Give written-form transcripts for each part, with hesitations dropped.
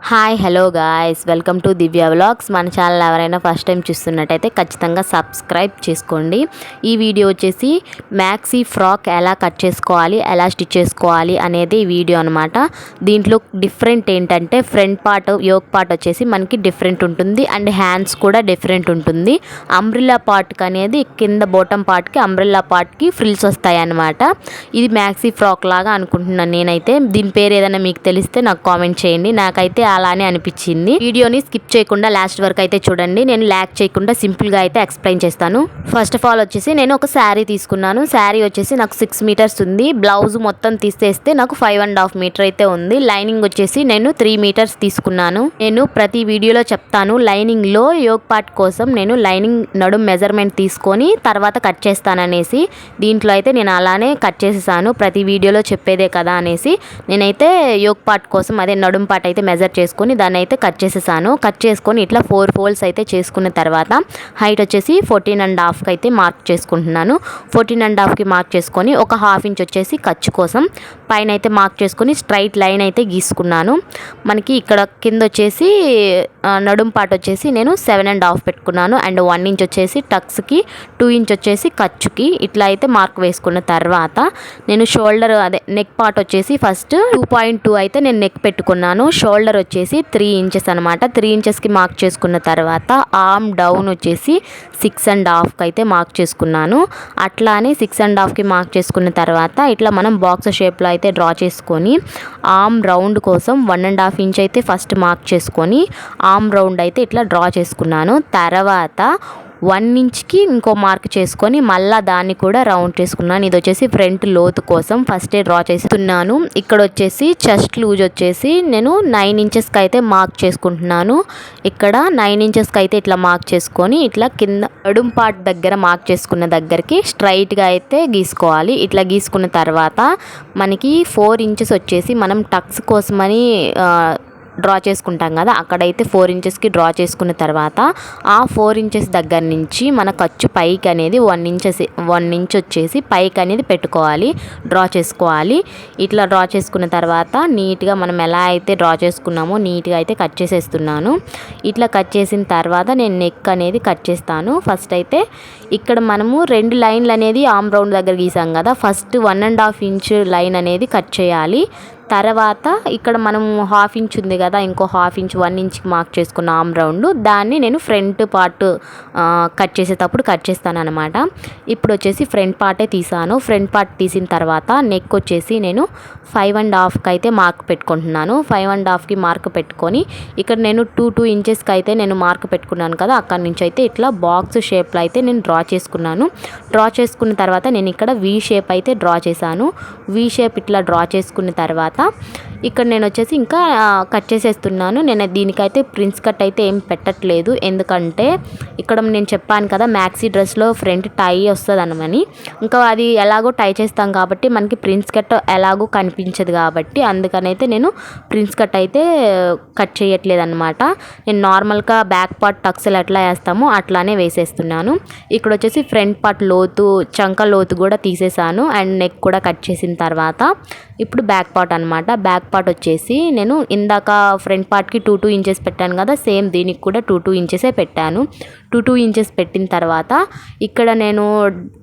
Hi hello guys, welcome to Divya vlogs. మన channel ఎవరైనా first time చూస్తున్నట్టయితే ఖచ్చితంగా సబ్స్క్రైబ్ చేసుకోండి. ఈ వీడియో వచ్చేసి మ్యాక్సీ ఫ్రాక్ ఎలా కట్ చేసుకోవాలి, ఎలా స్టిచ్ చేసుకోవాలి అనేది ఈ వీడియో అనమాట. దీంట్లో డిఫరెంట్ ఏంటంటే ఫ్రంట్ పార్ట్, యోక్ పార్ట్ వచ్చేసి మనకి డిఫరెంట్ ఉంటుంది అండ్ హ్యాండ్స్ కూడా డిఫరెంట్ ఉంటుంది. అంబ్రిల్లా పార్ట్కి అనేది కింద బాటమ్ పార్ట్కి, అంబ్రిల్లా పార్ట్కి ఫ్రిల్స్ వస్తాయి అన్నమాట. ఇది మ్యాక్సీ ఫ్రాక్ లాగా అనుకుంటున్నాను నేనైతే. దీని పేరు ఏదైనా మీకు తెలిస్తే నాకు కామెంట్ చేయండి. నాకైతే అలానే అనిపించింది. వీడియోని స్కిప్ చేయకుండా లాస్ట్ వరకు అయితే చూడండి. నేను ల్యాక్ చేయకుండా సింపుల్గా అయితే ఎక్స్ప్లెయిన్ చేస్తాను. ఫస్ట్ ఆఫ్ ఆల్ వచ్చేసి నేను ఒక శారీ తీసుకున్నాను. శారీ వచ్చేసి నాకు 6 మీటర్స్ ఉంది. బ్లౌజ్ మొత్తం తీసేస్తే నాకు 5.5 మీటర్ అయితే ఉంది. లైనింగ్ వచ్చేసి నేను 3 మీటర్స్ తీసుకున్నాను. నేను ప్రతి వీడియోలో చెప్తాను, లైనింగ్లో యోక్ పార్ట్ కోసం నేను లైనింగ్ నడుం మెజర్మెంట్ తీసుకొని తర్వాత కట్ చేస్తాననేసి. దీంట్లో అయితే నేను అలానే కట్ చేసేసాను, ప్రతి వీడియోలో చెప్పేదే కదా అనేసి. నేనైతే యోక్ పార్ట్ కోసం అదే నడుం పార్ట్ అయితే మెజర్ చేసుకొని దాన్ని అయితే కట్ చేసేసాను. కట్ చేసుకొని ఇట్లా 4 ఫోల్డ్స్ అయితే చేసుకున్న తర్వాత హైట్ వచ్చేసి 14.5కి అయితే మార్క్ చేసుకుంటున్నాను. 14.5కి మార్క్ చేసుకొని ఒక ½ ఇంచ్ వచ్చేసి ఖర్చు కోసం పైన అయితే మార్క్ చేసుకొని స్ట్రైట్ లైన్ అయితే గీసుకున్నాను. మనకి ఇక్కడ కింద వచ్చేసి నడుం పార్ట్ వచ్చేసి నేను 7.5 పెట్టుకున్నాను అండ్ 1 ఇంచ్ వచ్చేసి టక్స్కి, 2 ఇంచ్ వచ్చేసి ఖర్చుకి ఇట్లా అయితే మార్క్ వేసుకున్న తర్వాత నేను షోల్డర్ అదే నెక్ పార్ట్ వచ్చేసి ఫస్ట్ 2.2 అయితే నేను నెక్ పెట్టుకున్నాను. షోల్డర్ వచ్చేసి 3 ఇంచెస్ అనమాట. 3 ఇంచెస్కి మార్క్ చేసుకున్న తర్వాత ఆర్మ్ డౌన్ వచ్చేసి 6.5కి అయితే మార్క్ చేసుకున్నాను. అట్లానే 6.5కి మార్క్ చేసుకున్న తర్వాత ఇట్లా మనం బాక్స్ షేప్లో అయితే డ్రా చేసుకొని ఆర్మ్ రౌండ్ కోసం 1.5 ఇంచ్ అయితే ఫస్ట్ మార్క్ చేసుకొని ఆర్మ్ రౌండ్ అయితే ఇట్లా డ్రా చేసుకున్నాను. తర్వాత 1 ఇంచ్కి ఇంకో మార్క్ చేసుకొని మళ్ళీ దాన్ని కూడా రౌండ్ చేసుకున్నాను. ఇది వచ్చేసి ఫ్రంట్ లోతు కోసం ఫస్టే డ్రా చేస్తున్నాను. ఇక్కడ వచ్చేసి చెస్ట్ లూజ్ వచ్చేసి నేను 9 ఇంచెస్కి అయితే మార్క్ చేసుకుంటున్నాను. ఇక్కడ 9 ఇంచెస్కి అయితే ఇట్లా మార్క్ చేసుకొని ఇట్లా కింద నడుం పార్ట్ దగ్గర మార్క్ చేసుకున్న దగ్గరికి స్ట్రైట్గా అయితే గీసుకోవాలి. ఇట్లా గీసుకున్న తర్వాత మనకి 4 ఇంచెస్ వచ్చేసి మనం టక్స్ కోసమని డ్రా చేసుకుంటాం కదా, అక్కడైతే 4 ఇంచెస్కి డ్రా చేసుకున్న తర్వాత ఆ 4 ఇంచెస్ దగ్గర నుంచి మన ఖర్చు పైకి అనేది 1 ఇంచ్ వచ్చేసి పైకి అనేది పెట్టుకోవాలి, డ్రా చేసుకోవాలి. ఇట్లా డ్రా చేసుకున్న తర్వాత నీట్గా మనం ఎలా అయితే డ్రా చేసుకున్నామో నీట్గా అయితే కట్ చేసేస్తున్నాను. ఇట్లా కట్ చేసిన తర్వాత నేను నెక్ అనేది కట్ చేస్తాను. ఫస్ట్ అయితే ఇక్కడ మనము 2 లైన్లు అనేది ఆర్మ్ రౌండ్ దగ్గర గీసాం కదా, ఫస్ట్ 1.5 ఇంచ్ లైన్ అనేది కట్ చేయాలి. తర్వాత ఇక్కడ మనం ½ ఇంచ్ ఉంది కదా, ఇంకో ½ ఇంచ్ 1 ఇంచ్కి మార్క్ చేసుకున్న ఆర్మ్ రౌండ్ దాన్ని నేను ఫ్రంట్ పార్ట్ కట్ చేసేటప్పుడు కట్ చేస్తాను అనమాట. ఇప్పుడు వచ్చేసి ఫ్రంట్ పార్టే తీసాను. ఫ్రంట్ పార్ట్ తీసిన తర్వాత నెక్ వచ్చేసి నేను 5.5కి అయితే మార్క్ పెట్టుకుంటున్నాను. 5.5కి మార్క్ పెట్టుకొని ఇక్కడ నేను 2 ఇంచెస్కి అయితే నేను మార్క్ పెట్టుకున్నాను కదా, అక్కడ నుంచి అయితే ఇట్లా బాక్స్ షేప్లో అయితే నేను డ్రా చేసుకున్నాను. డ్రా చేసుకున్న తర్వాత నేను ఇక్కడ వీ షేప్ అయితే డ్రా చేశాను. వీ షేప్ ఇట్లా డ్రా చేసుకున్న తర్వాత ఇక్కడ నేను వచ్చేసి ఇంకా కట్ చేసేస్తున్నాను. నేను దీనికైతే ప్రిన్స్ కట్ అయితే ఏం పెట్టట్లేదు, ఎందుకంటే ఇక్కడ నేను చెప్పాను కదా మ్యాక్సీ డ్రెస్లో ఫ్రంట్ టై వస్తుందనమని. ఇంకా అది ఎలాగో టై చేస్తాం కాబట్టి మనకి ప్రిన్స్ కట్ ఎలాగో కనిపించదు కాబట్టి అందుకనైతే నేను ప్రిన్స్ కట్ అయితే కట్ చేయట్లేదు అనమాట. నేను నార్మల్గా బ్యాక్ పార్ట్ టక్స్లు ఎట్లా వేస్తామో అట్లానే వేసేస్తున్నాను. ఇక్కడ వచ్చేసి ఫ్రంట్ పార్ట్ లోతు, చంక లోతు కూడా తీసేసాను అండ్ నెక్ కూడా కట్ చేసిన తర్వాత ఇప్పుడు బ్యాక్ పార్ట్ అనమాట. బ్యాక్ పార్ట్ వచ్చేసి నేను ఇందాక ఫ్రంట్ పార్ట్కి 2 ఇంచెస్ పెట్టాను కదా, సేమ్ దీనికి కూడా 2 ఇంచెసే పెట్టాను. 2 ఇంచెస్ పెట్టిన తర్వాత ఇక్కడ నేను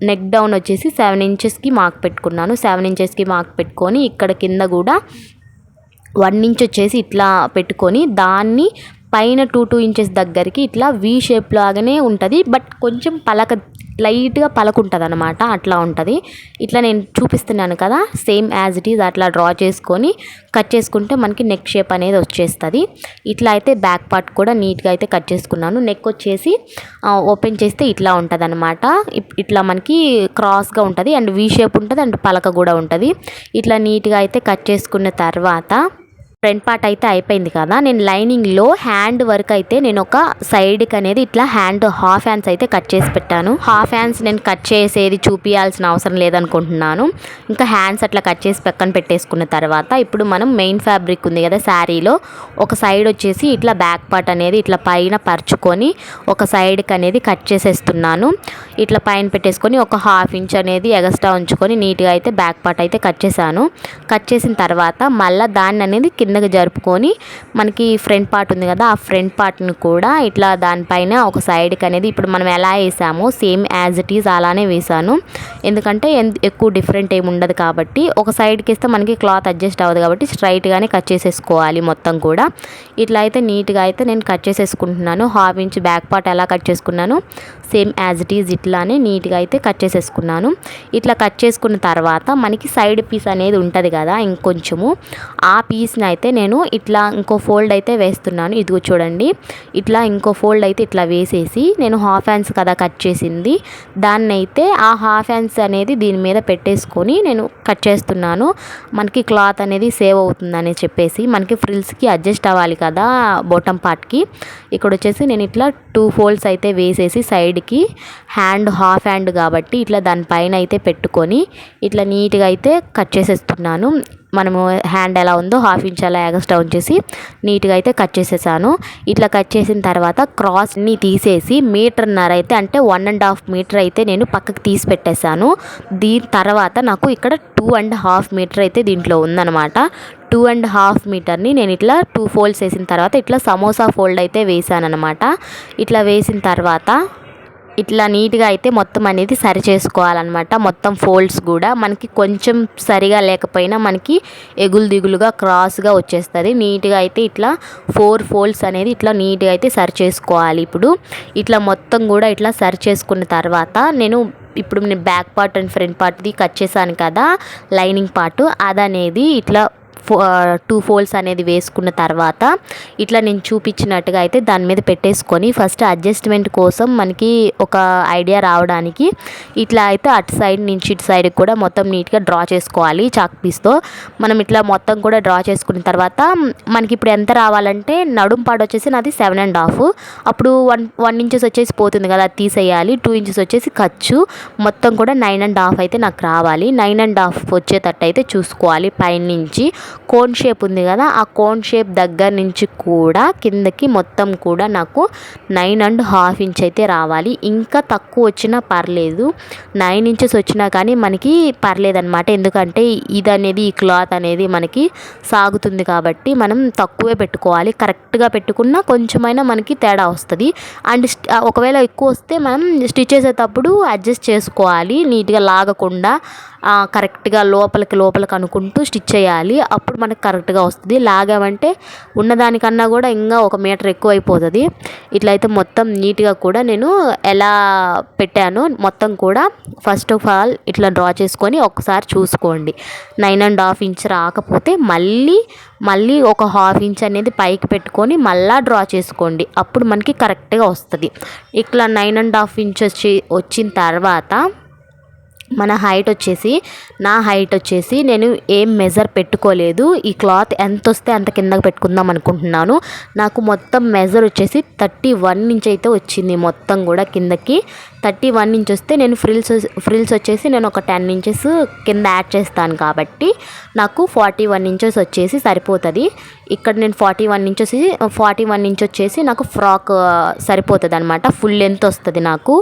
నెక్ డౌన్ వచ్చేసి 7 ఇంచెస్కి మార్క్ పెట్టుకున్నాను. 7 ఇంచెస్కి మార్క్ పెట్టుకొని ఇక్కడ కింద కూడా 1 ఇంచ్ వచ్చేసి ఇట్లా పెట్టుకొని దాన్ని పైన 2 ఇంచెస్ దగ్గరికి ఇట్లా వీ షేప్ లాగానే ఉంటుంది, బట్ కొంచెం లైట్గా పలకుంటుంది అనమాట, అట్లా ఉంటుంది. ఇట్లా నేను చూపిస్తున్నాను కదా, సేమ్ యాజ్ ఇట్ ఈజ్ అట్లా డ్రా చేసుకొని కట్ చేసుకుంటే మనకి నెక్ షేప్ అనేది వచ్చేస్తుంది. ఇట్లా అయితే బ్యాక్ పార్ట్ కూడా నీట్గా అయితే కట్ చేసుకున్నాను. నెక్ వచ్చేసి ఓపెన్ చేస్తే ఇట్లా ఉంటుంది అనమాట. ఇట్లా మనకి క్రాస్గా ఉంటుంది అండ్ వీ షేప్ ఉంటుంది అండ్ పలక కూడా ఉంటుంది. ఇట్లా నీట్గా అయితే కట్ చేసుకున్న తర్వాత ఫ్రంట్ పార్ట్ అయితే అయిపోయింది కదా, నేను లైనింగ్లో హ్యాండ్ వర్క్ అయితే నేను ఒక సైడ్కి అనేది ఇట్లా హాఫ్ హ్యాండ్స్ అయితే కట్ చేసి పెట్టాను. హాఫ్ హ్యాండ్స్ నేను కట్ చేసేది చూపించాల్సిన అవసరం లేదనుకుంటున్నాను. ఇంకా హ్యాండ్స్ అట్లా కట్ చేసి పక్కన పెట్టేసుకున్న తర్వాత ఇప్పుడు మనం మెయిన్ ఫ్యాబ్రిక్ ఉంది కదా శారీలో, ఒక సైడ్ వచ్చేసి ఇట్లా బ్యాక్ పార్ట్ అనేది ఇట్లా పైన పరుచుకొని ఒక సైడ్కి అనేది కట్ చేసేస్తున్నాను. ఇట్లా పైన పెట్టేసుకొని ఒక ½ ఇంచ్ అనేది ఎగస్ట్రా ఉంచుకొని నీట్గా అయితే బ్యాక్ పార్ట్ అయితే కట్ చేశాను. కట్ చేసిన తర్వాత మళ్ళీ దాన్ని అనేది కిందకి జరుపుకొని మనకి ఫ్రంట్ పార్ట్ ఉంది కదా, ఆ ఫ్రంట్ పార్ట్ని కూడా ఇట్లా దానిపైన ఒక సైడ్కి అనేది ఇప్పుడు మనం ఎలా వేసామో సేమ్ యాజ్ ఇట్ ఈజ్ అలానే వేసాను. ఎందుకంటే ఎక్కువ డిఫరెంట్ ఏమి ఉండదు కాబట్టి. ఒక సైడ్కి వేస్తే మనకి క్లాత్ అడ్జస్ట్ అవ్వదు కాబట్టి స్ట్రైట్గానే కట్ చేసేసుకోవాలి మొత్తం కూడా. ఇట్లా అయితే నీట్గా అయితే నేను కట్ చేసేసుకుంటున్నాను. 1/2 ఇంచ్ బ్యాక్ పార్ట్ ఎలా కట్ చేసుకున్నాను సేమ్ యాజ్ ఇట్ ఈజ్ ఇట్లానే నీట్గా అయితే కట్ చేసేసుకున్నాను. ఇట్లా కట్ చేసుకున్న తర్వాత మనకి సైడ్ పీస్ అనేది ఉంటుంది కదా ఇంకొంచెము, ఆ పీస్ని అయితే నేను ఇట్లా ఇంకో ఫోల్డ్ అయితే వేస్తున్నాను. ఇదిగో చూడండి, ఇట్లా ఇంకో ఫోల్డ్ అయితే ఇట్లా వేసేసి నేను హాఫ్ హ్యాండ్స్ కదా కట్ చేసింది, దాన్ని అయితే ఆ హాఫ్ హ్యాండ్స్ అనేది దీని మీద పెట్టేసుకొని నేను కట్ చేస్తున్నాను. మనకి క్లాత్ అనేది సేవ్ అవుతుందని చెప్పేసి మనకి ఫ్రిల్స్కి అడ్జస్ట్ అవ్వాలి కదా బాటమ్ పార్ట్కి. ఇక్కడ వచ్చేసి నేను ఇట్లా 2 ఫోల్డ్స్ అయితే వేసేసి సైడ్కి హాఫ్ హ్యాండ్ కాబట్టి ఇట్లా దానిపైన అయితే పెట్టుకొని ఇట్లా నీట్గా అయితే కట్ చేసేస్తున్నాను. మనము హ్యాండ్ ఎలా ఉందో 1/2 ఇంచ్ అలా ఎక్స్ట్రా ఉంచేసి నీట్గా అయితే కట్ చేసేసాను. ఇట్లా కట్ చేసిన తర్వాత క్రాస్ని తీసేసి 1.5 మీటర్ అయితే అంటే 1.5 మీటర్ అయితే నేను పక్కకి తీసి పెట్టేశాను. దీని తర్వాత నాకు ఇక్కడ 2.5 మీటర్ అయితే దీంట్లో ఉందన్నమాట. 2.5 మీటర్ని నేను ఇట్లా 2 ఫోల్డ్స్ వేసిన తర్వాత ఇట్లా సమోసా ఫోల్డ్ అయితే వేసాను అనమాట. ఇట్లా వేసిన తర్వాత ఇట్లా నీట్గా అయితే మొత్తం అనేది సరి చేసుకోవాలన్నమాట. మొత్తం ఫోల్డ్స్ కూడా మనకి కొంచెం సరిగా లేకపోయినా మనకి ఎగులు దిగులుగా క్రాస్గా వచ్చేస్తుంది. నీట్గా అయితే ఇట్లా 4 ఫోల్డ్స్ అనేది ఇట్లా నీట్గా అయితే సరి చేసుకోవాలి. ఇప్పుడు ఇట్లా మొత్తం కూడా ఇట్లా సరి చేసుకున్న తర్వాత నేను బ్యాక్ పార్ట్ అండ్ ఫ్రంట్ పార్ట్ది కట్ చేశాను కదా లైనింగ్ పార్ట్, అదనేది ఇట్లా 2 ఫోల్డ్స్ అనేది వేసుకున్న తర్వాత ఇట్లా నేను చూపించినట్టుగా అయితే దాని మీద పెట్టేసుకొని ఫస్ట్ అడ్జస్ట్మెంట్ కోసం మనకి ఒక ఐడియా రావడానికి ఇట్లా అయితే అటు సైడ్ నుంచి ఇటు సైడ్ కూడా మొత్తం నీట్గా డ్రా చేసుకోవాలి చాక్ పీస్తో. మనం ఇట్లా మొత్తం కూడా డ్రా చేసుకున్న తర్వాత మనకి ఇప్పుడు ఎంత రావాలంటే నడుం పాడు వచ్చేసి నాది 7.5, అప్పుడు 1 ఇంచెస్ వచ్చేసి పోతుంది కదా, అది తీసేయాలి. 2 ఇంచెస్ వచ్చేసి ఖర్చు, మొత్తం కూడా 9.5 అయితే నాకు రావాలి. 9.5 వచ్చేటట్టు అయితే చూసుకోవాలి. పైన నుంచి కోన్ షేప్ ఉంది కదా, ఆ కోన్ షేప్ దగ్గర నుంచి కూడా కిందకి మొత్తం కూడా నాకు 9.5 ఇంచ్ అయితే రావాలి. ఇంకా తక్కువ వచ్చినా పర్లేదు, 9 ఇంచెస్ వచ్చినా కానీ మనకి పర్లేదన్నమాట. ఎందుకంటే ఈ క్లాత్ అనేది మనకి సాగుతుంది కాబట్టి మనం తక్కువే పెట్టుకోవాలి. కరెక్ట్గా పెట్టుకున్నా కొంచెమైనా మనకి తేడా వస్తుంది. అండ్ ఒకవేళ ఎక్కువ వస్తే మనం స్టిచ్ చేసేటప్పుడు అడ్జస్ట్ చేసుకోవాలి, నీట్గా లాగకుండా కరెక్ట్గా లోపలికి అనుకుంటూ స్టిచ్ చేయాలి. అప్పుడు మనకు కరెక్ట్గా వస్తుంది. లాగామంటే ఉన్నదానికన్నా కూడా ఇంకా 1 మీటర్ ఎక్కువ అయిపోతుంది. ఇట్లయితే మొత్తం నీట్గా కూడా నేను ఎలా పెట్టానో మొత్తం కూడా ఫస్ట్ ఆఫ్ ఆల్ ఇట్లా డ్రా చేసుకొని ఒకసారి చూసుకోండి. 9.5 ఇంచ్ రాకపోతే మళ్ళీ ఒక 1/2 ఇంచ్ అనేది పైకి పెట్టుకొని మళ్ళీ డ్రా చేసుకోండి. అప్పుడు మనకి కరెక్ట్గా వస్తుంది. ఇట్లా 9.5 ఇంచ్ వచ్చిన తర్వాత మన నా హైట్ వచ్చేసి నేను ఏం మెజర్ పెట్టుకోలేదు. ఈ క్లాత్ ఎంత వస్తే అంత కిందకి పెట్టుకుందాం అనుకుంటున్నాను. నాకు మొత్తం మెజర్ వచ్చేసి 31 ఇంచ్ అయితే వచ్చింది. మొత్తం కూడా కిందకి 31 ఇంచ్ వస్తే నేను ఫ్రిల్స్ వచ్చేసి నేను ఒక 10 ఇంచెస్ కింద యాడ్ చేస్తాను కాబట్టి నాకు 41 ఇంచెస్ వచ్చేసి సరిపోతుంది. ఇక్కడ నేను 41 ఇంచ్ వచ్చేసి నాకు ఫ్రాక్ సరిపోతుంది అనమాట. ఫుల్ లెంత్ వస్తుంది నాకు.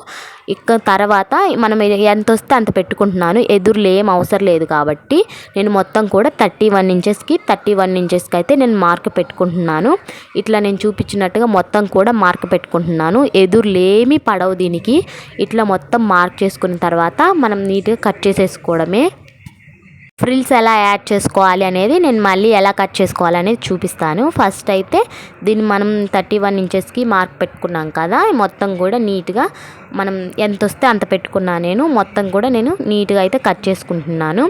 ఇక తర్వాత మనం ఎంత వస్తే అంత పెట్టుకుంటున్నాను. ఎదురులో ఏం అవసరం లేదు కాబట్టి నేను మొత్తం కూడా 31 ఇంచెస్కి అయితే నేను మార్క్ పెట్టుకుంటున్నాను. ఇట్లా నేను చూపించినట్టుగా మొత్తం కూడా మార్క్ పెట్టుకుంటున్నాను. ఎదురులో ఏమీ పడవు దీనికి. ఇట్లా మొత్తం మార్క్ చేసుకున్న తర్వాత మనం నీట్గా కట్ చేసేసుకోవడమే. ఫ్రిల్స్ ఎలా యాడ్ చేసుకోవాలి అనేది నేను మళ్ళీ ఎలా కట్ చేసుకోవాలి అనేది చూపిస్తాను. ఫస్ట్ అయితే దీన్ని మనం 31 ఇంచెస్కి మార్క్ పెట్టుకున్నాం కదా, మొత్తం కూడా నీట్గా మనం ఎంత వస్తే అంత పెట్టుకున్నాను. నేను మొత్తం కూడా నేను నీట్గా అయితే కట్ చేసుకుంటున్నాను.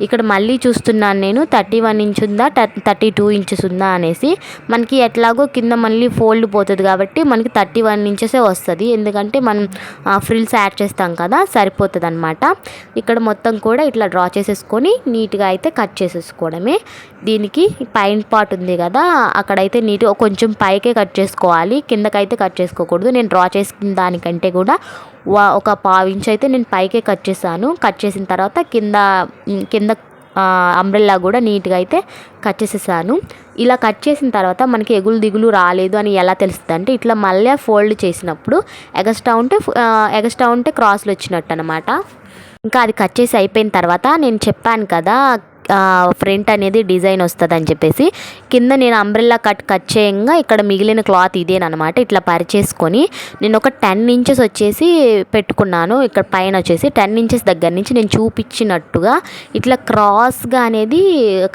ఇక్కడ మళ్ళీ చూస్తున్నాను నేను 31 ఇంచ్ ఉందా 32 ఇంచెస్ ఉందా అనేసి. మనకి ఎట్లాగో కింద మళ్ళీ ఫోల్డ్ పోతుంది కాబట్టి మనకి 31 ఇంచెసే వస్తుంది. ఎందుకంటే మనం ఫ్రిల్స్ యాడ్ చేస్తాం కదా, సరిపోతుంది అనమాట. ఇక్కడ మొత్తం కూడా ఇట్లా డ్రా చేసేసుకొని నీట్గా అయితే కట్ చేసేసుకోవడమే. దీనికి పైన పార్ట్ ఉంది కదా, అక్కడైతే నీట్గా కొంచెం పైకే కట్ చేసుకోవాలి, కిందకైతే కట్ చేసుకోకూడదు. నేను డ్రా చేసుకున్న దానికంటే కూడా ఒక 1/2 ఇంచ్ అయితే నేను పైకే కట్ చేశాను. కట్ చేసిన తర్వాత కింద అంబ్రెల్లా కూడా నీట్గా అయితే కట్ చేసేసాను. ఇలా కట్ చేసిన తర్వాత మనకి ఎగులు దిగులు రాలేదు అని ఎలా తెలుస్తుంది అంటే ఇట్లా మళ్ళీ ఫోల్డ్ చేసినప్పుడు ఎగస్ట్రా ఉంటే క్రాస్లు వచ్చినట్టు అనమాట. ఇంకా అది కట్ చేసి అయిపోయిన తర్వాత నేను చెప్పాను కదా ఫ్రంట్ అనేది డిజైన్ వస్తుంది అని చెప్పేసి కింద నేను అంబ్రెల్లా కట్ చేయంగా ఇక్కడ మిగిలిన క్లాత్ ఇదేనమాట. ఇట్లా పరిచేసుకొని నేను ఒక 10 ఇంచెస్ వచ్చేసి పెట్టుకున్నాను. ఇక్కడ పైన వచ్చేసి 10 ఇంచెస్ దగ్గర నుంచి నేను చూపించినట్టుగా ఇట్లా క్రాస్గా అనేది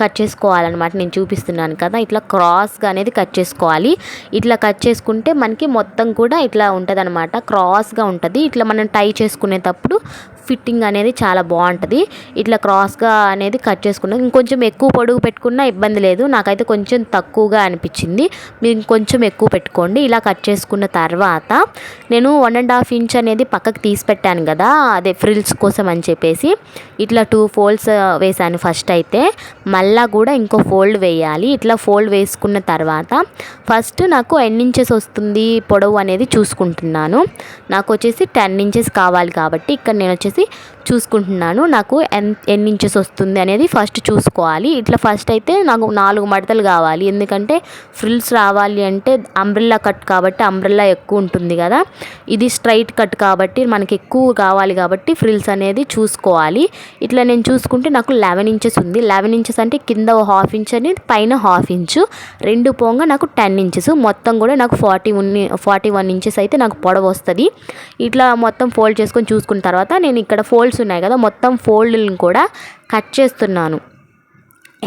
కట్ చేసుకోవాలన్నమాట. నేను చూపిస్తున్నాను కదా, ఇట్లా క్రాస్గా అనేది కట్ చేసుకోవాలి. ఇట్లా కట్ చేసుకుంటే మనకి మొత్తం కూడా ఇట్లా ఉంటుంది అనమాట, క్రాస్గా ఉంటుంది. ఇట్లా మనం టై చేసుకునేటప్పుడు ఫిట్టింగ్ అనేది చాలా బాగుంటుంది. ఇట్లా క్రాస్గా అనేది కట్ చేసుకున్నాం. ఇంకొంచెం ఎక్కువ పొడుగు పెట్టుకున్నా ఇబ్బంది లేదు, నాకైతే కొంచెం తక్కువగా అనిపించింది. మీరు ఇంకొంచెం ఎక్కువ పెట్టుకోండి. ఇలా కట్ చేసుకున్న తర్వాత నేను 1.5 ఇంచ్ అనేది పక్కకు తీసి పెట్టాను కదా, అదే ఫ్రిల్స్ కోసం అని చెప్పేసి ఇట్లా 2 ఫోల్డ్స్ వేసాను ఫస్ట్. అయితే మళ్ళా కూడా ఇంకో ఫోల్డ్ వేయాలి. ఇట్లా ఫోల్డ్ వేసుకున్న తర్వాత ఫస్ట్ నాకు ఎన్ని ఇంచెస్ వస్తుంది పొడవు అనేది చూసుకుంటున్నాను. నాకు వచ్చేసి 10 ఇంచెస్ కావాలి కాబట్టి ఇక్కడ నేను వచ్చేసి చూసుకుంటున్నాను నాకు ఎన్ని ఇంచెస్ వస్తుంది అనేది ఫస్ట్ చూసుకోవాలి. ఇట్లా ఫస్ట్ అయితే నాకు 4 మడతలు కావాలి, ఎందుకంటే ఫ్రిల్స్ రావాలి అంటే అంబ్రెల్లా కట్ కాబట్టి అంబ్రెల్లా ఎక్కువ ఉంటుంది కదా, ఇది స్ట్రైట్ కట్ కాబట్టి మనకి ఎక్కువ కావాలి కాబట్టి ఫ్రిల్స్ అనేది చూసుకోవాలి. ఇట్లా నేను చూసుకుంటే నాకు 11 ఇంచెస్ ఉంది. 11 ఇంచెస్ అంటే కింద 1/2 ఇంచ్ అనేది పైన 1/2 ఇంచు, రెండు పోంగా నాకు 10 ఇంచెస్, మొత్తం కూడా నాకు 41 ఇంచెస్ అయితే నాకు పొడవు వస్తుంది. ఇట్లా మొత్తం ఫోల్డ్ చేసుకొని చూసుకున్న తర్వాత నేను ఇక్కడ ఫోల్డ్స్ ఉన్నాయి కదా, మొత్తం ఫోల్డ్లను కూడా కట్ చేస్తున్నాను.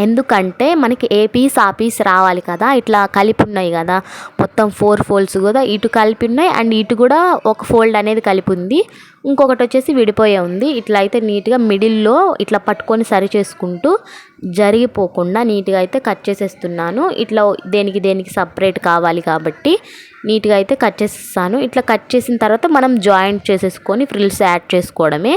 ఎందుకంటే మనకి ఏ పీస్ ఆ పీస్ రావాలి కదా, ఇట్లా కలిపి ఉన్నాయి కదా, మొత్తం 4 ఫోల్డ్స్ కూడా ఇటు కలిపి ఉన్నాయి అండ్ ఇటు కూడా ఒక ఫోల్డ్ అనేది కలిపి ఉంది, ఇంకొకటి వచ్చేసి విడిపోయే ఉంది. ఇట్లా అయితే నీట్గా మిడిల్లో ఇట్లా పట్టుకొని సరి చేసుకుంటూ జరిగిపోకుండా నీట్గా అయితే కట్ చేసేస్తున్నాను. ఇట్లా దేనికి సపరేట్ కావాలి కాబట్టి నీట్గా అయితే కట్ చేసేస్తాను. ఇట్లా కట్ చేసిన తర్వాత మనం జాయింట్ చేసేసుకొని ఫ్రిల్స్ యాడ్ చేసుకోవడమే.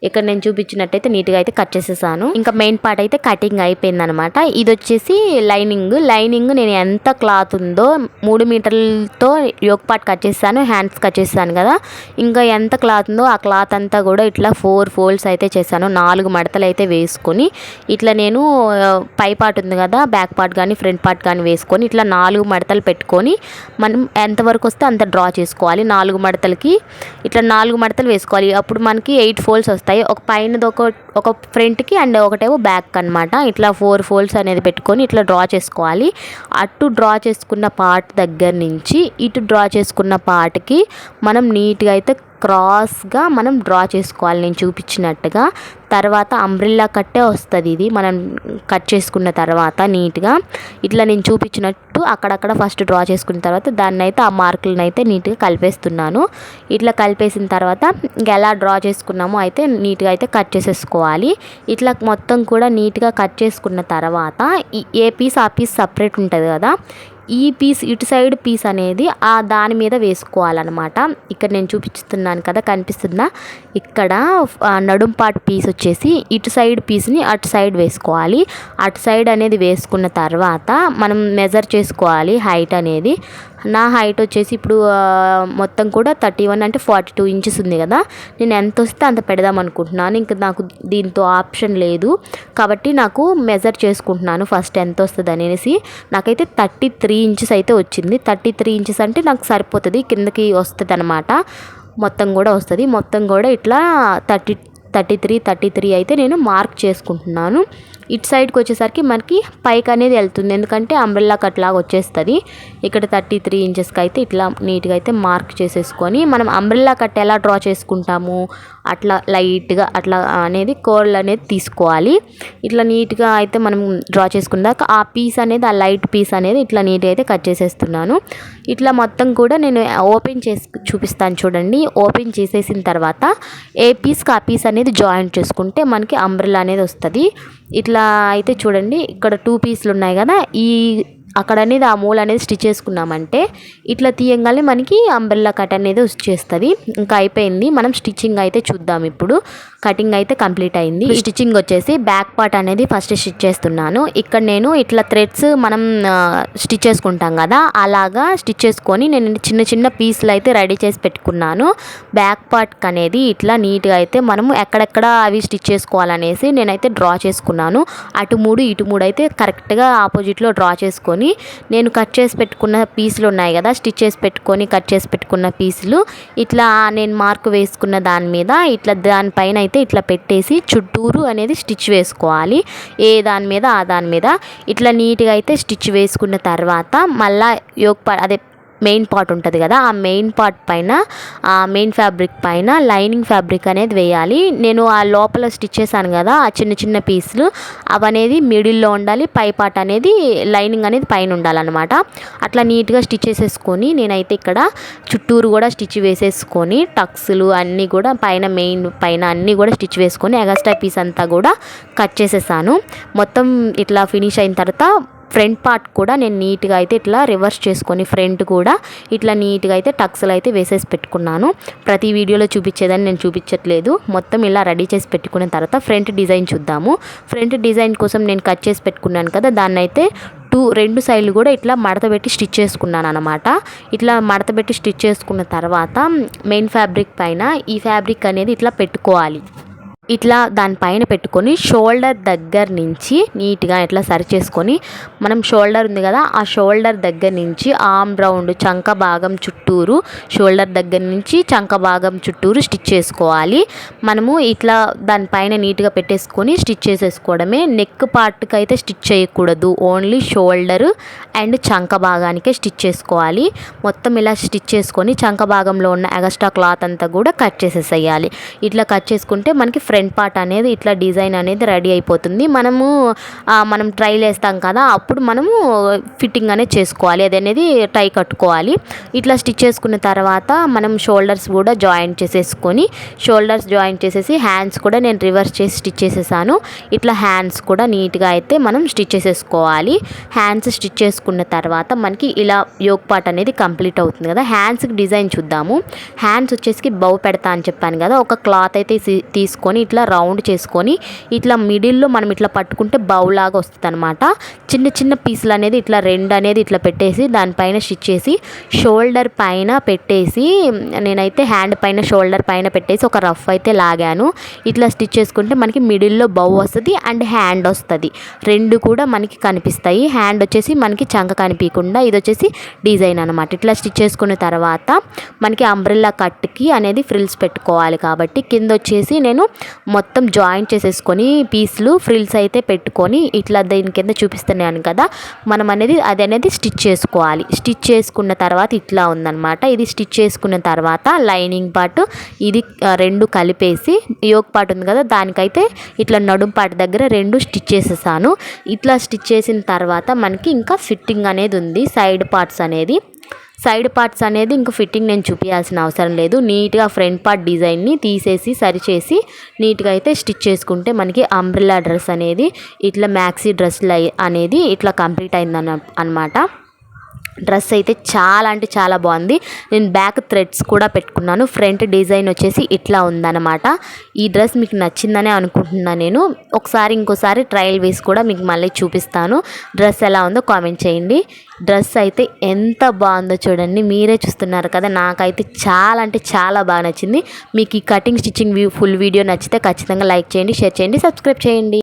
ఇక్కడ నేను చూపించినట్టయితే నీట్గా అయితే కట్ చేసేసాను. ఇంకా మెయిన్ పార్ట్ అయితే కటింగ్ అయిపోయిందనమాట. ఇది వచ్చేసి లైనింగ్ నేను ఎంత క్లాత్ ఉందో 3 మీటర్లతో యోక్ పార్ట్ కట్ చేస్తాను, హ్యాండ్స్ కట్ చేస్తాను కదా, ఇంకా ఎంత క్లాత్ ఉందో ఆ క్లాత్ అంతా కూడా ఇట్లా 4 ఫోల్డ్స్ అయితే చేశాను. 4 మడతలు అయితే వేసుకొని ఇట్లా నేను పై పార్ట్ ఉంది కదా, బ్యాక్ పార్ట్ కానీ ఫ్రంట్ పార్ట్ కానీ వేసుకొని ఇట్లా 4 మడతలు పెట్టుకొని మనం ఎంతవరకు వస్తే అంత డ్రా చేసుకోవాలి. 4 మడతలకి ఇట్లా 4 మడతలు వేసుకోవాలి. అప్పుడు మనకి 8 ఫోల్డ్స్ వస్తాయి. ఒక పైనది ఒక ఫ్రంట్కి అండ్ ఒకటేమో బ్యాక్ అనమాట. ఇట్లా 4 ఫోల్డ్స్ అనేది పెట్టుకొని ఇట్లా డ్రా చేసుకోవాలి. అటు డ్రా చేసుకున్న పార్ట్ దగ్గర నుంచి ఇటు డ్రా చేసుకున్న పార్ట్కి మనం నీట్గా అయితే క్రాస్గా మనం డ్రా చేసుకోవాలి నేను చూపించినట్టుగా. తర్వాత అంబ్రెల్లా కట్టే వస్తుంది ఇది మనం కట్ చేసుకున్న తర్వాత నీట్గా ఇట్లా నేను చూపించినట్టు అక్కడక్కడ ఫస్ట్ డ్రా చేసుకున్న తర్వాత దాన్ని అయితే ఆ మార్కులను అయితే నీట్గా కలిపేస్తున్నాను. ఇట్లా కలిపేసిన తర్వాత ఇంకా ఎలా డ్రా చేసుకున్నామో అయితే నీట్గా అయితే కట్ చేసేసుకోవాలి. ఇట్లా మొత్తం కూడా నీట్గా కట్ చేసుకున్న తర్వాత ఏ పీస్ ఆ పీస్ సపరేట్ ఉంటుంది కదా, ఈ పీస్ ఇటు సైడ్ పీస్ అనేది ఆ దాని మీద వేసుకోవాలన్నమాట. ఇక్కడ నేను చూపిస్తున్నాను కదా, కనిపిస్తుందా, ఇక్కడ నడుం పార్ట్ పీస్ వచ్చేసి ఇటు సైడ్ పీస్ని అటు సైడ్ వేసుకోవాలి. అటు సైడ్ అనేది వేసుకున్న తర్వాత మనం మెజర్ చేసుకోవాలి హైట్ అనేది. నా హైట్ వచ్చేసి ఇప్పుడు మొత్తం కూడా 31 అంటే 42 ఇంచెస్ ఉంది కదా, నేను ఎంత వస్తే అంత పెడదాం అనుకుంటున్నాను. ఇంకా నాకు దీంతో ఆప్షన్ లేదు కాబట్టి నాకు మెజర్ చేసుకుంటున్నాను ఫస్ట్ ఎంత వస్తుంది అనేసి. నాకైతే 33 ఇంచెస్ అయితే వచ్చింది. 33 ఇంచెస్ అంటే నాకు సరిపోతుంది, కిందకి వస్తుంది అనమాట, మొత్తం కూడా వస్తుంది. మొత్తం కూడా ఇట్లా 33 అయితే నేను మార్క్ చేసుకుంటున్నాను. ఇటు సైడ్కి వచ్చేసరికి మనకి పైకి అనేది వెళ్తుంది, ఎందుకంటే అంబ్రెల్లా కట్ లాగా వచ్చేస్తుంది. ఇక్కడ 33 ఇంచెస్కి అయితే ఇట్లా నీట్గా అయితే మార్క్ చేసేసుకొని మనం అంబ్రెల్లా కట్ ఎలా డ్రా చేసుకుంటాము అట్లా లైట్గా అట్లా అనేది కోర్ల్ అనేది తీసుకోవాలి. ఇట్లా నీట్గా అయితే మనం డ్రా చేసుకున్నాక ఆ పీస్ అనేది ఆ లైట్ పీస్ అనేది ఇట్లా నీట్గా అయితే కట్ చేసేస్తున్నాను. ఇట్లా మొత్తం కూడా నేను ఓపెన్ చేసి చూపిస్తాను చూడండి. ఓపెన్ చేసేసిన తర్వాత ఏ పీస్కి ఆ పీస్ అనేది జాయింట్ చేసుకుంటే మనకి అంబ్రెల్లా అనేది వస్తుంది. ఇట్లా అయితే చూడండి, ఇక్కడ 2 పీసులు ఉన్నాయి కదా, అక్కడ అనేది ఆ మూల అనేది స్టిచ్ చేసుకున్నామంటే ఇట్లా తీయంగానే మనకి అంబ్రెల్లా కట్ అనేది వచ్చేస్తుంది. ఇంకా అయిపోయింది. మనం స్టిచ్చింగ్ అయితే చూద్దాం. ఇప్పుడు కటింగ్ అయితే కంప్లీట్ అయింది. స్టిచ్చింగ్ వచ్చేసి బ్యాక్ పార్ట్ అనేది ఫస్ట్ స్టిచ్ చేస్తున్నాను. ఇక్కడ నేను ఇట్లా థ్రెడ్స్ మనం స్టిచ్ చేసుకుంటాం కదా, అలాగా స్టిచ్ చేసుకొని నేను చిన్న పీసులు అయితే రెడీ చేసి పెట్టుకున్నాను. బ్యాక్ పార్ట్ అనేది ఇట్లా నీట్గా అయితే మనము ఎక్కడెక్కడ అవి స్టిచ్ చేసుకోవాలనేసి నేనైతే డ్రా చేసుకున్నాను. అటు 3 ఇటు 3 అయితే కరెక్ట్గా ఆపోజిట్లో డ్రా చేసుకొని చేసుకొని నేను కట్ చేసి పెట్టుకున్న పీసులు ఉన్నాయి కదా, స్టిచ్ చేసి పెట్టుకొని కట్ చేసి పెట్టుకున్న పీసులు ఇట్లా నేను మార్క్ వేసుకున్న దాని మీద ఇట్లా దానిపైన అయితే ఇట్లా పెట్టేసి చుట్టూరు అనేది స్టిచ్ వేసుకోవాలి. ఏ దాని మీద ఆ దాని మీద ఇట్లా నీట్గా అయితే స్టిచ్ వేసుకున్న తర్వాత మళ్ళీ అదే మెయిన్ పార్ట్ ఉంటుంది కదా, ఆ మెయిన్ పార్ట్ పైన మెయిన్ ఫ్యాబ్రిక్ పైన లైనింగ్ ఫ్యాబ్రిక్ అనేది వేయాలి. నేను ఆ లోపల స్టిచ్ చేశాను కదా ఆ చిన్న చిన్న పీసులు అవనేది మిడిల్లో ఉండాలి, పై పార్ట్ అనేది లైనింగ్ అనేది పైన ఉండాలన్నమాట. అట్లా నీట్గా స్టిచ్ చేసేసుకొని నేనైతే ఇక్కడ చుట్టూరు కూడా స్టిచ్ వేసేసుకొని టక్స్లు అన్నీ కూడా పైన మెయిన్ పైన అన్నీ కూడా స్టిచ్ వేసుకొని ఎగస్ట్రా పీస్ అంతా కూడా కట్ చేసేసాను. మొత్తం ఇట్లా ఫినిష్ అయిన తర్వాత ఫ్రంట్ పార్ట్ కూడా నేను నీట్గా అయితే ఇట్లా రివర్స్ చేసుకొని ఫ్రంట్ కూడా ఇట్లా నీట్గా అయితే టక్స్లు అయితే వేసేసి పెట్టుకున్నాను. ప్రతి వీడియోలో చూపించేదని నేను చూపించట్లేదు, మొత్తం ఇలా రెడీ చేసి పెట్టుకున్న తర్వాత ఫ్రంట్ డిజైన్ చూద్దాము. ఫ్రంట్ డిజైన్ కోసం నేను కట్ చేసి పెట్టుకున్నాను కదా, దాన్ని అయితే రెండు సైడ్లు కూడా ఇట్లా మడత పెట్టి స్టిచ్ చేసుకున్నాను అనమాట. ఇట్లా మడత పెట్టి స్టిచ్ చేసుకున్న తర్వాత మెయిన్ ఫ్యాబ్రిక్ పైన ఈ ఫ్యాబ్రిక్ అనేది ఇట్లా పెట్టుకోవాలి. ఇట్లా దానిపైన పెట్టుకొని షోల్డర్ దగ్గర నుంచి నీట్గా ఇట్లా సరి చేసుకొని మనం షోల్డర్ ఉంది కదా ఆ షోల్డర్ దగ్గర నుంచి ఆర్మ్ రౌండ్ చంక భాగం చుట్టూరు షోల్డర్ దగ్గర నుంచి చంక భాగం చుట్టూరు స్టిచ్ చేసుకోవాలి. మనము ఇట్లా దానిపైన నీట్గా పెట్టేసుకొని స్టిచ్ చేసేసుకోవడమే. నెక్ పార్ట్కి అయితే స్టిచ్ చేయకూడదు, ఓన్లీ షోల్డర్ అండ్ చంక భాగానికే స్టిచ్ చేసుకోవాలి. మొత్తం ఇలా స్టిచ్ చేసుకొని చంక భాగంలో ఉన్న ఎక్స్ట్రా క్లాత్ అంతా కూడా కట్ చేసేసేయాలి. ఇట్లా కట్ చేసుకుంటే మనకి ఫ్రంట్ పార్ట్ అనేది ఇట్లా డిజైన్ అనేది రెడీ అయిపోతుంది. మనం ట్రైల్ వేస్తాం కదా అప్పుడు మనము ఫిట్టింగ్ అనేది చేసుకోవాలి, అది అనేది టై కట్టుకోవాలి. ఇట్లా స్టిచ్ చేసుకున్న తర్వాత మనం షోల్డర్స్ కూడా జాయింట్ చేసేసుకొని జాయింట్ చేసేసి హ్యాండ్స్ కూడా నేను రివర్స్ చేసి స్టిచ్ చేసేసాను. ఇట్లా హ్యాండ్స్ కూడా నీట్గా అయితే మనం స్టిచ్ చేసేసుకోవాలి. హ్యాండ్స్ స్టిచ్ చేసుకున్న తర్వాత మనకి ఇలా యోక్ పార్ట్ అనేది కంప్లీట్ అవుతుంది కదా. హ్యాండ్స్కి డిజైన్ చూద్దాము. హ్యాండ్స్ వచ్చేసి బౌ పెడతా అని చెప్పాను కదా, ఒక క్లాత్ అయితే తీసుకొని ఇట్లా రౌండ్ చేసుకొని ఇట్లా మిడిల్లో మనం ఇట్లా పట్టుకుంటే బౌ లాగా వస్తుంది అనమాట. చిన్న చిన్న పీసులు అనేది ఇట్లా రెండు అనేది ఇట్లా పెట్టేసి దానిపైన స్టిచ్ చేసి షోల్డర్ పైన పెట్టేసి నేనైతే హ్యాండ్ పైన షోల్డర్ పైన పెట్టేసి ఒక రఫ్ అయితే లాగాను. ఇట్లా స్టిచ్ చేసుకుంటే మనకి మిడిల్లో బౌ వస్తుంది అండ్ హ్యాండ్ వస్తుంది, రెండు కూడా మనకి కనిపిస్తాయి. హ్యాండ్ వచ్చేసి మనకి చంక కనిపించకుండా ఇది వచ్చేసి డిజైన్ అనమాట. ఇట్లా స్టిచ్ చేసుకున్న తర్వాత మనకి అంబ్రెల్లా కట్కి అనేది ఫ్రిల్స్ పెట్టుకోవాలి కాబట్టి కింద వచ్చేసి నేను మొత్తం జాయింట్ చేసేసుకొని పీస్లు ఫ్రిల్స్ అయితే పెట్టుకొని ఇట్లా దీని కింద చూపిస్తున్నాను కదా మనం అది అనేది స్టిచ్ చేసుకోవాలి. స్టిచ్ చేసుకున్న తర్వాత ఇట్లా ఉందన్నమాట. ఇది స్టిచ్ చేసుకున్న తర్వాత లైనింగ్ పార్ట్ ఇది రెండు కలిపేసి యోక్ పార్ట్ ఉంది కదా దానికైతే ఇట్లా నడుం పార్ట్ దగ్గర రెండు స్టిచ్ చేసేసాను. ఇట్లా స్టిచ్ చేసిన తర్వాత మనకి ఇంకా ఫిట్టింగ్ అనేది ఉంది. సైడ్ పార్ట్స్ అనేది ఇంకా ఫిట్టింగ్ నేను చూపించాల్సిన అవసరం లేదు. నీట్గా ఫ్రంట్ పార్ట్ డిజైన్ని తీసేసి సరిచేసి నీట్గా అయితే స్టిచ్ చేసుకుంటే మనకి అంబ్రెల్లా డ్రెస్ అనేది ఇట్లా మ్యాక్సీ డ్రెస్ అనేది ఇట్లా కంప్లీట్ అయింది అనమాట. డ్రెస్ అయితే చాలా అంటే చాలా బాగుంది. నేను బ్యాక్ థ్రెడ్స్ కూడా పెట్టుకున్నాను. ఫ్రంట్ డిజైన్ వచ్చేసి ఇట్లా ఉందన్నమాట. ఈ డ్రెస్ మీకు నచ్చిందనే అనుకుంటున్నాను నేను. ఇంకోసారి ట్రయల్ వేసి కూడా మీకు మళ్ళీ చూపిస్తాను. డ్రెస్ ఎలా ఉందో కామెంట్ చేయండి. డ్రెస్ అయితే ఎంత బాగుందో చూడండి, మీరే చూస్తున్నారు కదా. నాకైతే చాలా అంటే చాలా బాగా నచ్చింది. మీకు ఈ కటింగ్ స్టిచ్చింగ్ ఫుల్ వీడియో నచ్చితే ఖచ్చితంగా లైక్ చేయండి, షేర్ చేయండి, సబ్స్క్రైబ్ చేయండి.